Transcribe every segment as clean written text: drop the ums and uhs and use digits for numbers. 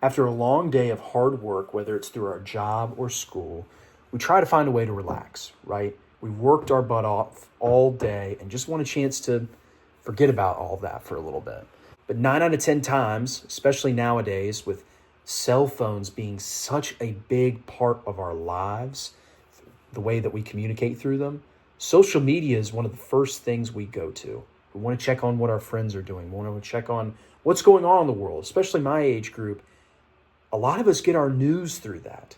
After a long day of hard work, whether it's through our job or school, we try to find a way to relax, right? We worked our butt off all day and just want a chance to forget about all of that for a little bit. But 9 out of 10 times, especially nowadays with cell phones being such a big part of our lives, the way that we communicate through them, social media is one of the first things we go to. We want to check on what our friends are doing. We want to check on what's going on in the world, especially my age group. A lot of us get our news through that.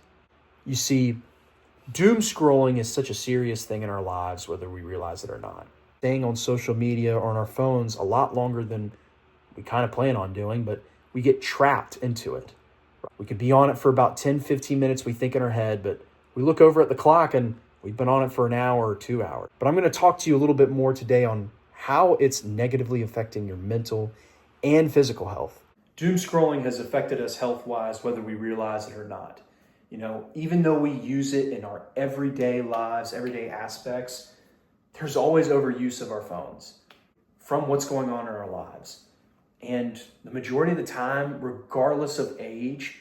You see, doom scrolling is such a serious thing in our lives, whether we realize it or not. Staying on social media or on our phones a lot longer than we kind of plan on doing, but we get trapped into it. We could be on it for about 10, 15 minutes, we think in our head, but we look over at the clock and we've been on it for an hour or 2 hours. But I'm going to talk to you a little bit more today on how it's negatively affecting your mental and physical health. Doom scrolling has affected us health-wise, whether we realize it or not. You know, even though we use it in our everyday lives, everyday aspects, there's always overuse of our phones from what's going on in our lives. And the majority of the time, regardless of age,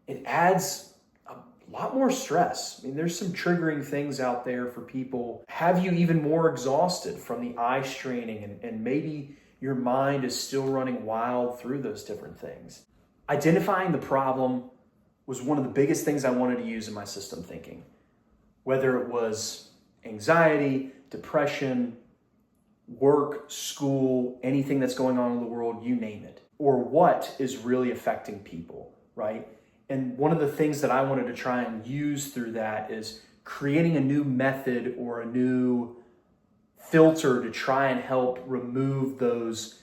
it adds a lot more stress. I mean, there's some triggering things out there for people. Have you even more exhausted from the eye straining and maybe your mind is still running wild through those different things. Identifying the problem was one of the biggest things I wanted to use in my system thinking. Whether it was anxiety, depression, work, school, anything that's going on in the world, you name it. Or what is really affecting people, right? And one of the things that I wanted to try and use through that is creating a new method or a new filter to try and help remove those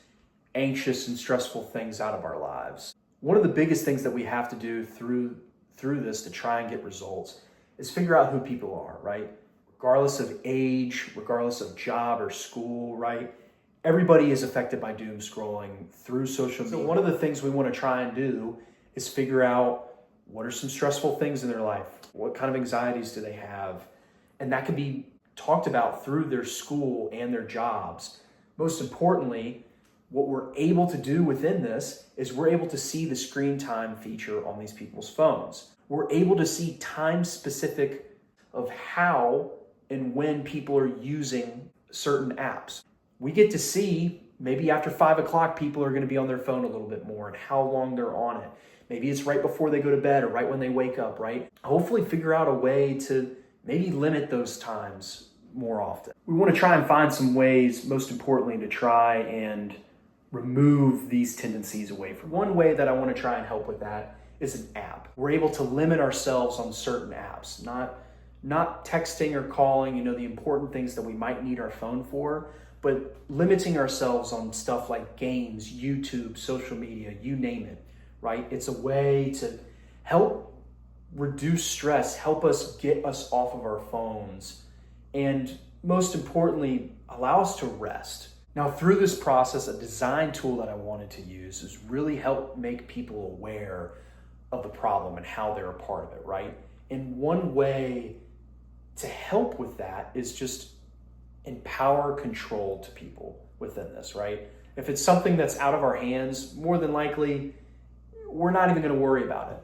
anxious and stressful things out of our lives. One of the biggest things that we have to do through this to try and get results is figure out who people are, right? Regardless of age, regardless of job or school, right? Everybody is affected by doom scrolling through social media. So one of the things we want to try and do is figure out what are some stressful things in their life? What kind of anxieties do they have? And that can be talked about through their school and their jobs. Most importantly, what we're able to do within this is we're able to see the screen time feature on these people's phones. We're able to see time specific of how and when people are using certain apps. We get to see maybe after 5 o'clock, people are going to be on their phone a little bit more and how long they're on it. Maybe it's right before they go to bed or right when they wake up, right? Hopefully figure out a way to maybe limit those times more often. We want to try and find some ways, most importantly, to try and remove these tendencies away from. One way that I want to try and help with that is an app. We're able to limit ourselves on certain apps, not texting or calling, the important things that we might need our phone for, but limiting ourselves on stuff like games, YouTube, social media, you name it, right? It's a way to help reduce stress, help us get us off of our phones, and most importantly, allow us to rest. Now, through this process, a design tool that I wanted to use is really help make people aware of the problem and how they're a part of it, right? And one way to help with that is just empower control to people within this, right? If it's something that's out of our hands, more than likely, we're not even going to worry about it.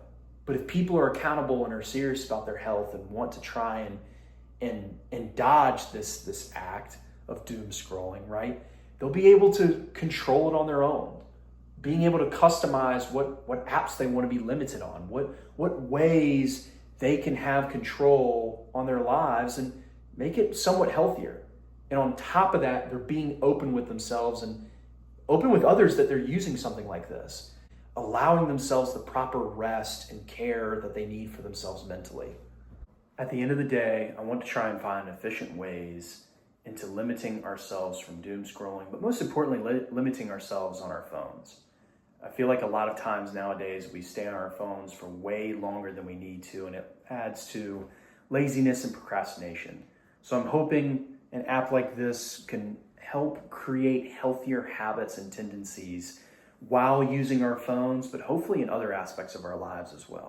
But if people are accountable and are serious about their health and want to try and dodge this act of doom scrolling, right? They'll be able to control it on their own. Being able to customize what apps they want to be limited on, what ways they can have control on their lives and make it somewhat healthier. And on top of that, they're being open with themselves and open with others that they're using something like this, allowing themselves the proper rest and care that they need for themselves mentally. At the end of the day, I want to try and find efficient ways into limiting ourselves from doom scrolling, but most importantly, limiting ourselves on our phones. I feel like a lot of times nowadays we stay on our phones for way longer than we need to, and it adds to laziness and procrastination. So I'm hoping an app like this can help create healthier habits and tendencies while using our phones, but hopefully in other aspects of our lives as well.